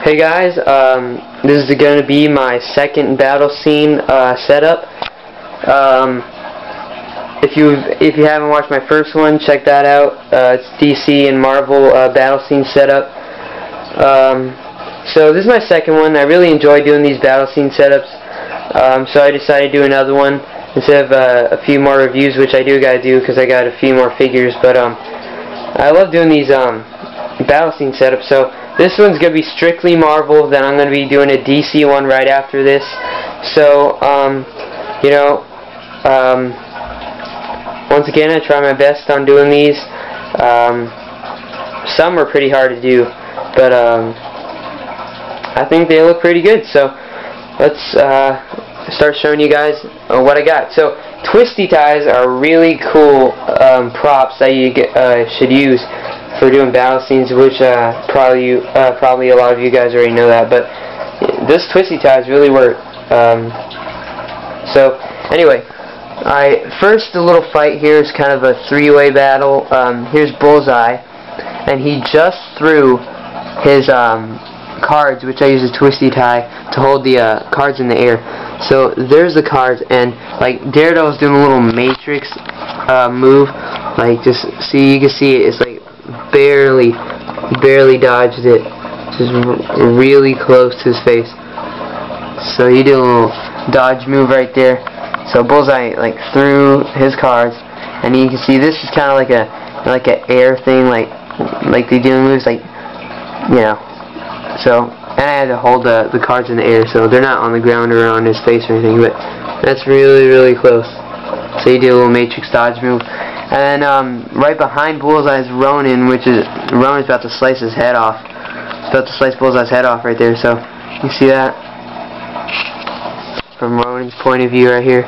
Hey guys, this is going to be my second battle scene setup. If you haven't watched my first one, check that out. It's DC and Marvel battle scene setup. So this is my second one. I really enjoy doing these battle scene setups. So I decided to do another one instead of a few more reviews, which I gotta do because I got a few more figures. But I love doing these battle scene setups. So this one's going to be strictly Marvel, then I'm going to be doing a DC one right after this. So, once again, I try my best on doing these. Some are pretty hard to do, but I think they look pretty good. So, let's start showing you guys what I got. So, twisty ties are really cool props that you should use for doing battle scenes, which probably a lot of you guys already know that, but this twisty ties really work. So anyway, first a little fight here is kind of a three-way battle. Here's Bullseye, and he just threw his cards, which I use a twisty tie to hold the cards in the air. So there's the cards, and like Daredevil's doing a little matrix move, like just see, you can see it, it's like barely dodged it, just really close to his face. So he did a little dodge move right there. So Bullseye like threw his cards, and you can see this is kind of like a air thing, like they do moves, like, you know. So, and I had to hold the cards in the air, so they're not on the ground or on his face or anything, but that's really close. So he did a little matrix dodge move. And then right behind Bullseye is Ronin, Ronin's about to slice his head off. He's about to slice Bullseye's head off right there. So you see that from Ronin's point of view right here.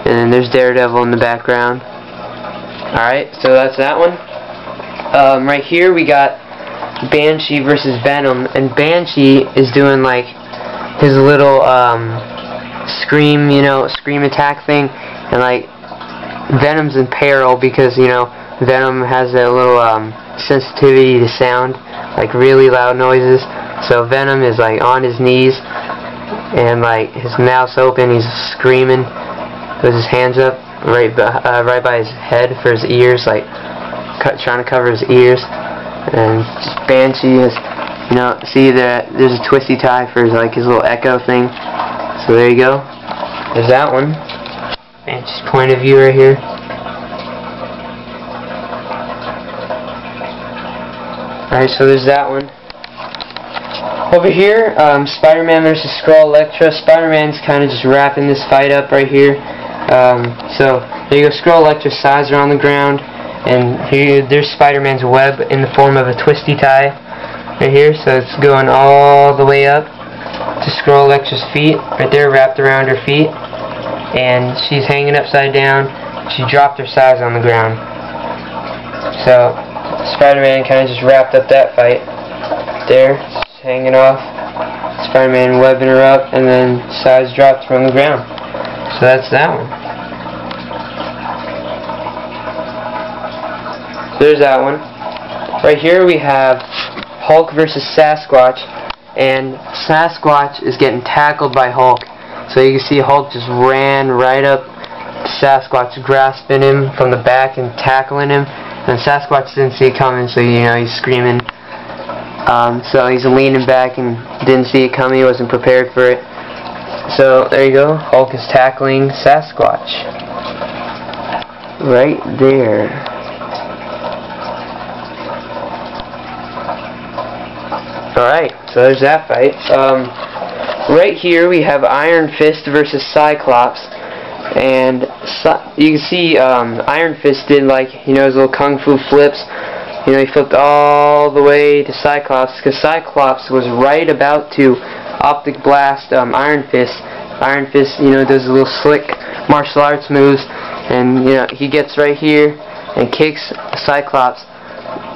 And then there's Daredevil in the background. Alright, so that's that one. Right here we got Banshee versus Venom, and Banshee is doing like his little scream attack thing, and like Venom's in peril because, you know, Venom has a little sensitivity to sound, like really loud noises. So Venom is like on his knees and like his mouth's open, he's screaming with his hands up right by his head for his ears, like trying to cover his ears. And Banshee is, you know, see that there's a twisty tie for his little echo thing. So there you go. There's that one. Banshee's point of view right here. Alright, so there's that one. Over here, Spider-Man versus Skrull Elektra. Spider-Man's kind of just wrapping this fight up right here. So there you go. Skrull Elektra's sides are on the ground, and here there's Spider-Man's web in the form of a twisty tie right here. So it's going all the way up to Skrull Elektra's feet, right there, wrapped around her feet. And she's hanging upside down. She dropped her size on the ground. So Spider-Man kind of just wrapped up that fight there, just hanging off. Spider-Man webbing her up, and then size dropped from the ground. So that's that one. So there's that one. Right here we have Hulk versus Sasquatch, and Sasquatch is getting tackled by Hulk. So you can see Hulk just ran right up to Sasquatch, grasping him from the back and tackling him. And Sasquatch didn't see it coming, so, you know, he's screaming. So he's leaning back and didn't see it coming. He wasn't prepared for it. So there you go. Hulk is tackling Sasquatch. Right there. Alright, so there's that fight. Right here we have Iron Fist versus Cyclops, and you can see Iron Fist did, like, you know, his little kung fu flips. You know, he flipped all the way to Cyclops because Cyclops was right about to optic blast Iron Fist. Iron Fist, you know, does a little slick martial arts moves, and, you know, he gets right here and kicks Cyclops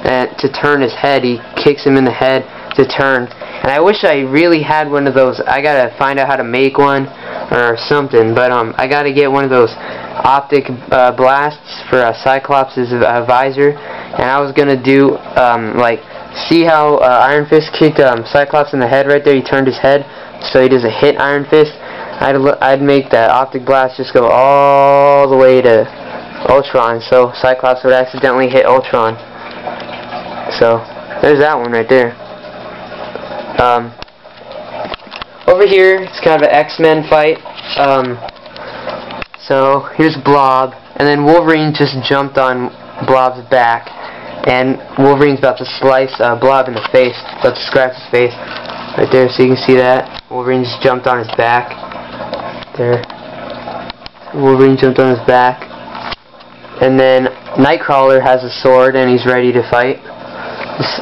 to turn his head. He kicks him in the head to turn. And I wish I really had one of those. I gotta find out how to make one or something, but I gotta get one of those optic blasts for Cyclops' visor, and I was gonna do like See how Iron Fist kicked Cyclops in the head right there? He turned his head so he doesn't hit Iron Fist. I'd make that Optic Blast just go all the way to Ultron, so Cyclops would accidentally hit Ultron. So there's that one right there. Over here, it's kind of an X-Men fight. So here's Blob, and then Wolverine just jumped on Blob's back, and Wolverine's about to slice Blob in the face, about to scratch his face. Right there, so you can see that. Wolverine just jumped on his back. There. Wolverine jumped on his back. And then Nightcrawler has a sword and he's ready to fight. Just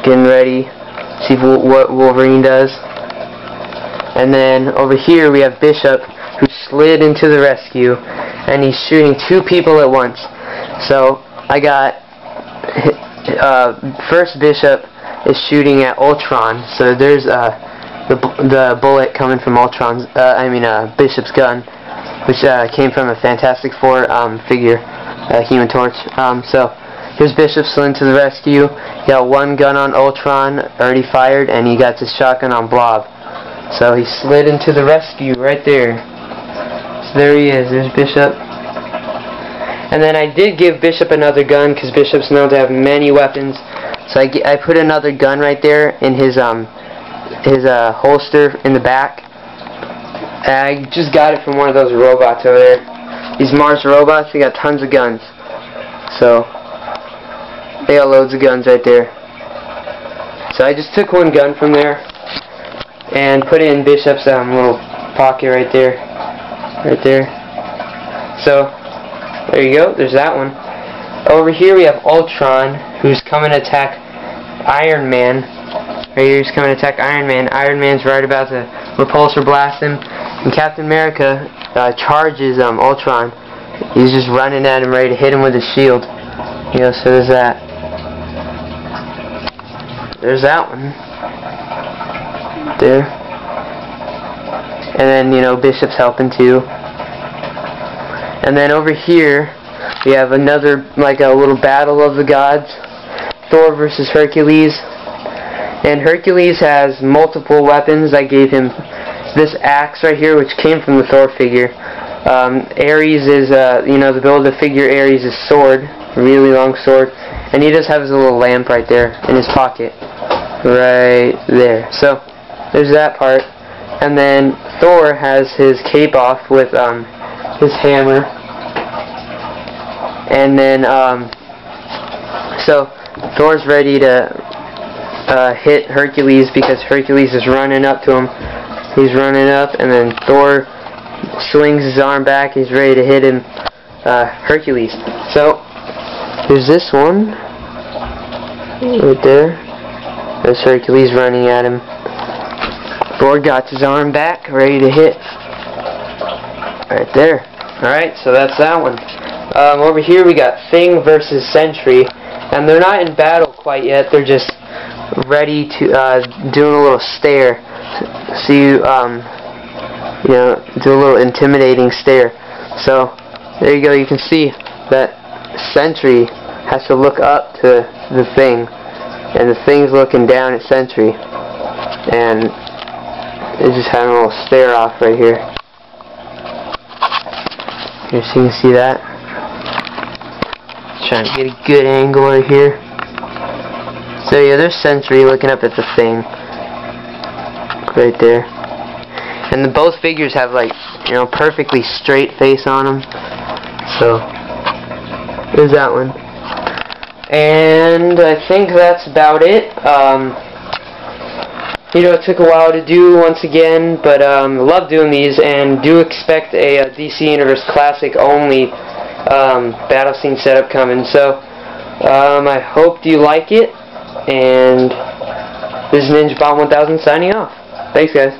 getting ready. See what Wolverine does. And then over here we have Bishop, who slid into the rescue, and he's shooting two people at once. So I got first Bishop is shooting at Ultron. So there's the bullet coming from Ultron's, Bishop's gun, which came from a Fantastic Four figure, Human Torch. So here's Bishop slid to the rescue. He got one gun on Ultron already fired, and he got his shotgun on Blob. So he slid into the rescue right there. So there he is. There's Bishop. And then I did give Bishop another gun because Bishop's known to have many weapons. So I put another gun right there in his holster in the back. And I just got it from one of those robots over there. These Mars robots, they got tons of guns. So they got loads of guns right there. So I just took one gun from there and put it in Bishop's little pocket right there. Right there. So there you go, there's that one. Over here we have Ultron, who's coming to attack Iron Man. Right here he's coming to attack Iron Man. Iron Man's right about to repulsor blast him. And Captain America charges Ultron. He's just running at him, ready to hit him with his shield. You know, so there's that. There's that one. There. And then, you know, Bishop's helping too. And then over here we have another, like a little battle of the gods. Thor versus Hercules. And Hercules has multiple weapons. I gave him this axe right here, which came from the Thor figure. Ares is, the Build-A-Figure Ares' sword, a really long sword. And he does have his little lamp right there in his pocket. Right there. So, there's that part. And then Thor has his cape off with his hammer. And then, so Thor's ready to hit Hercules because Hercules is running up to him. He's running up, and then Thor swings his arm back. He's ready to hit him, Hercules. So there's this one right there. There's Hercules running at him. Thor got his arm back, ready to hit. Right there. Alright, so that's that one. Over here we got Thing versus Sentry, and they're not in battle quite yet. They're just ready to doing a little stare. So you do a little intimidating stare. So there you go. You can see that Sentry has to look up to the Thing, and the Thing's looking down at Sentry, and they're just having a little stare off right here. Here, so you can see that. Trying to get a good angle right here. So yeah, there's Sentry looking up at the Thing. Right there. And both figures have, like, perfectly straight face on them. So there's that one. And I think that's about it. It took a while to do once again, but I love doing these, and do expect a DC Universe Classic only battle scene setup coming. So I hope you like it, and this is Ninja Bomb 1000 signing off. Thanks, guys.